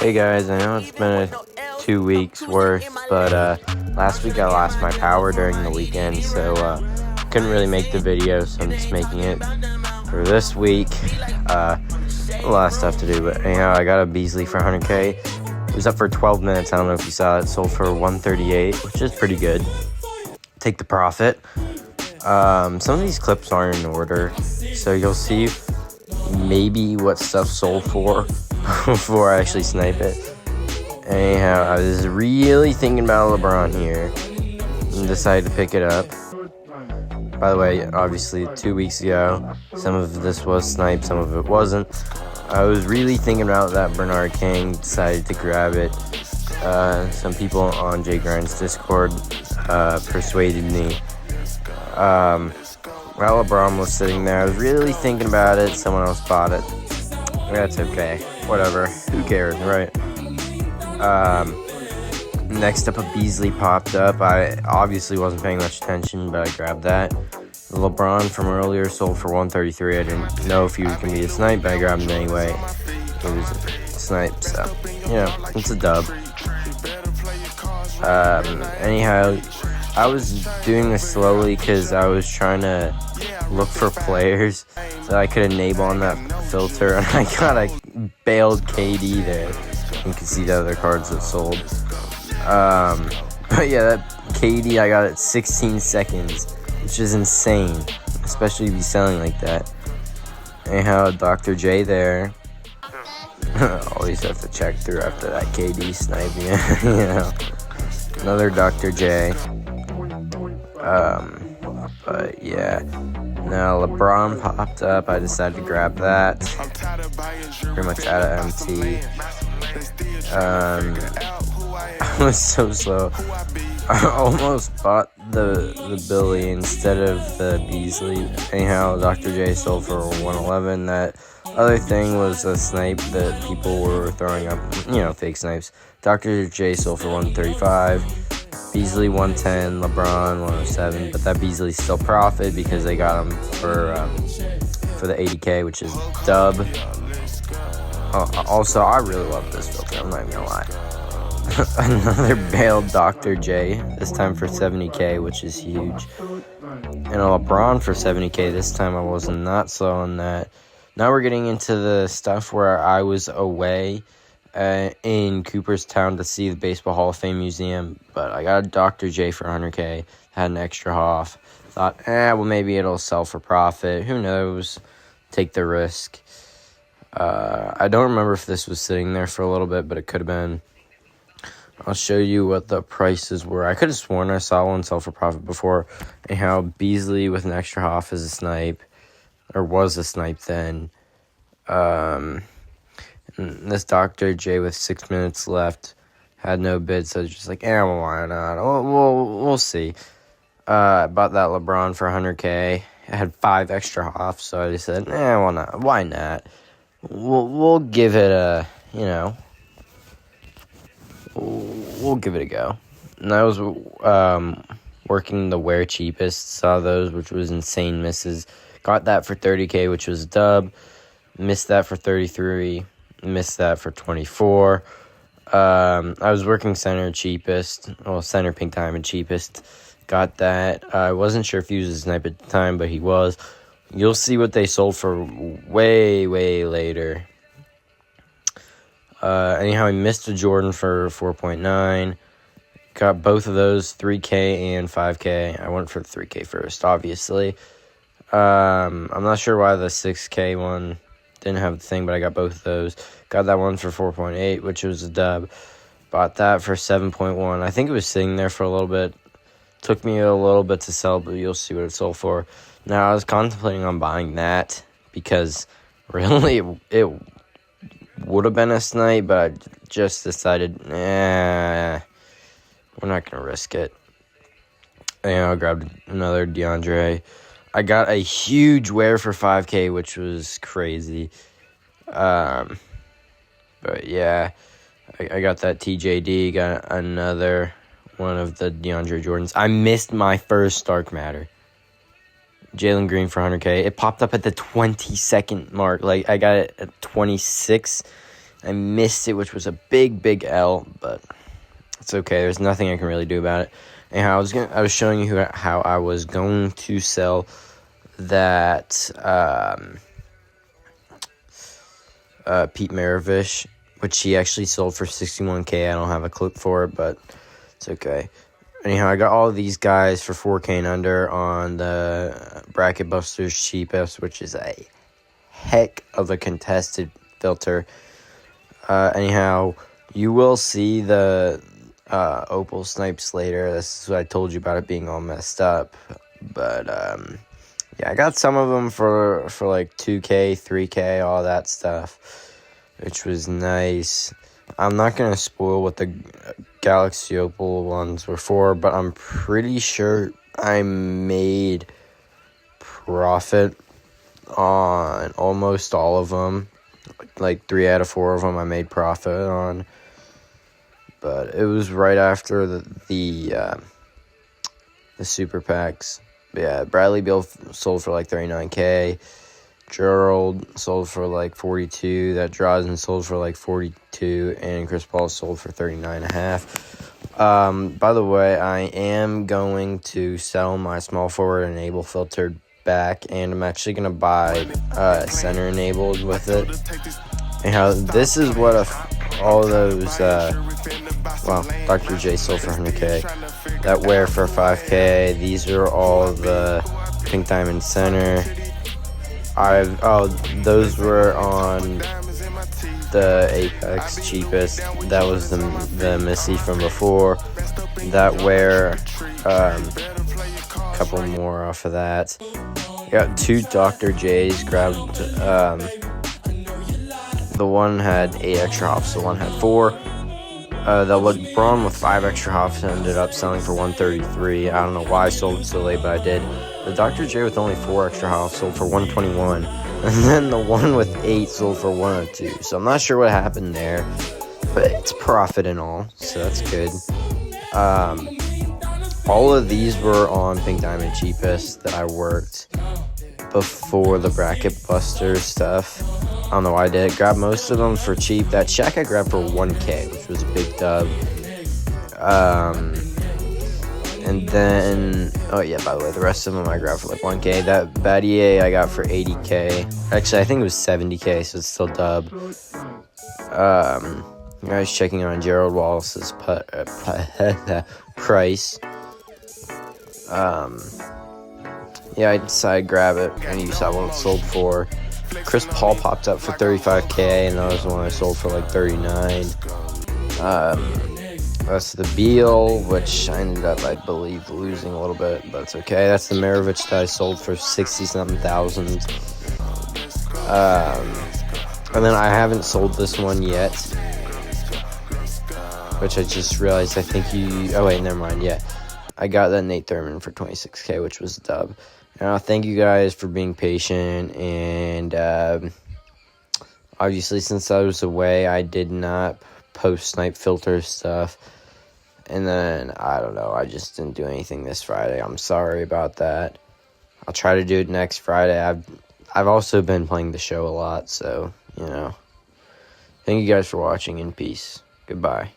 Hey guys, I know it's been 2 weeks worth, but last week I lost my power during the weekend, so couldn't really make the video, so I'm just making it for this week. A lot of stuff to do, but anyhow, I got a Beasley for 100K. It was up for 12 minutes. I don't know if you saw it. Sold for 138, which is pretty good. Take the profit. Some of these clips aren't in order, so you'll see maybe what stuff sold for before I actually snipe it. Anyhow, I was really thinking about LeBron here and decided to pick it up. By the way, obviously 2 weeks ago, some of this was sniped, some of it wasn't. I was really thinking about that Bernard King, decided to grab it. Some people on Jay Grind's Discord persuaded me. While LeBron was sitting there, I was really thinking about it. Someone else bought it. That's okay. Whatever. Who cares, right? Next up, a Beasley popped up. I obviously wasn't paying much attention, but I grabbed that. The LeBron from earlier sold for 133. I didn't know if he was going to be a snipe, but I grabbed him anyway. It was a snipe, so, it's a dub. Anyhow, I was doing this slowly because I was trying to look for players so I could enable on that filter, and I got a bailed KD there. You can see the other cards that sold. But yeah, that KD I got at 16 seconds, which is insane, especially if he's selling like that. Anyhow, Dr. J there. Always have to check through after that KD snipe, Another Dr. J. But yeah. Now LeBron popped up. I decided to grab that. Pretty much out of MT. I was so slow. I almost bought the Billy instead of the Beasley. Anyhow, Dr. J sold for 111. That other thing was a snipe that people were throwing up, fake snipes. Dr. J sold for 135. Beasley 110, LeBron 107, but that Beasley's still profit because they got him for the 80K, which is dub. Also, I really love this filter, I'm not even gonna lie. Another bailed Dr. J, this time for 70K, which is huge. And a LeBron for 70K, this time I was not slow on that. Now we're getting into the stuff where I was away in Cooperstown to see the Baseball Hall of Fame Museum, but I got a Dr. J for 100K, had an extra off. Thought, well, maybe it'll sell for profit. Who knows? Take the risk. I don't remember if this was sitting there for a little bit, but it could have been. I'll show you what the prices were. I could have sworn I saw one sell for profit before. Anyhow, Beasley with an extra off is a snipe, or was a snipe then. This Dr. J with 6 minutes left had no bid, so just like, well, why not? We'll see. I bought that LeBron for 100K. I had 5 extra off, so I just said, well, not. Why not? We'll give it a, we'll give it a go. And I was working the where cheapest, saw those, which was insane misses. Got that for 30K, which was a dub. Missed that for 33. Missed that for 24. I was working center cheapest. Well, center pink diamond cheapest. Got that. I wasn't sure if he was a snipe at the time, but he was. You'll see what they sold for way, way later. Anyhow, I missed a Jordan for 4.9. Got both of those, 3K and 5K. I went for the 3K first, obviously. I'm not sure why the 6K one didn't have the thing, but I got both of those. Got that one for 4.8, which was a dub. Bought that for 7.1. I think it was sitting there for a little bit. Took me a little bit to sell, but you'll see what it sold for. Now, I was contemplating on buying that because really it would have been a snipe, but I just decided, we're not going to risk it. And I grabbed another DeAndre. I got a huge wear for 5K, which was crazy. But yeah, I got that TJD, got another one of the DeAndre Jordans. I missed my first Dark Matter. Jalen Green for 100K. It popped up at the 20-second mark. Like, I got it at 26, I missed it, which was a big L, but it's okay. There's nothing I can really do about it. Anyhow, I was showing you how I was going to sell that Pete Maravich, which he actually sold for $61K. I don't have a clip for it, but it's okay. Anyhow, I got all of these guys for 4K and under on the Bracket Busters cheapest, which is a heck of a contested filter. Anyhow, you will see the Opal Snipes later. This is what I told you about it being all messed up. But, yeah, I got some of them for like 2K, 3K, all that stuff, which was nice. I'm not going to spoil what the Galaxy Opal ones were for, but I'm pretty sure I made profit on almost all of them. Like 3 out of 4 of them I made profit on. But it was right after the super packs. But yeah, Bradley Beal sold for like 39K. Gerald sold for like 42. That Drazen sold for like 42. And Chris Paul sold for 39.5. By the way, I am going to sell my small forward enable filtered back, and I'm actually going to buy center enabled with it. Anyhow, this is what all those, Dr. J sold for 100K. That wear for 5K. These are all the Pink Diamond Center. Those were on the Apex cheapest. That was the Missy from before. That wear, a couple more off of that. Got 2 Dr. J's. Grabbed, the one had 8 extra hops, the one had 4. The LeBron with 5 extra hops ended up selling for 133. I don't know why I sold it so late, but I did. The Dr. J with only 4 extra hops sold for 121. And then the one with 8 sold for 102. So I'm not sure what happened there, but it's profit and all, so that's good. All of these were on Pink Diamond cheapest that I worked before the Bracket Buster stuff. I don't know why I did it. Grabbed most of them for cheap. That Shaq I grabbed for 1K, which was a big dub. And then, oh yeah, by the way, the rest of them I grabbed for like 1K. That Battier I got for 80K. Actually, I think it was 70K, so it's still dub. You guys checking on Gerald Wallace's price. Yeah, I decided to grab it, and you saw what it sold for. Chris Paul popped up for 35K, and that was the one I sold for like 39. That's the Beal, which I ended up, I believe, losing a little bit, but it's okay. That's the Maravich that I sold for 60-something thousand. And then I haven't sold this one yet, which I just realized. I think oh wait, never mind. Yeah, I got that Nate Thurman for 26K, which was a dub. And thank you guys for being patient, and obviously since I was away, I did not post Snipe filter stuff. And then, I don't know, I just didn't do anything this Friday. I'm sorry about that. I'll try to do it next Friday. I've also been playing the show a lot, so, you know. Thank you guys for watching, and peace. Goodbye.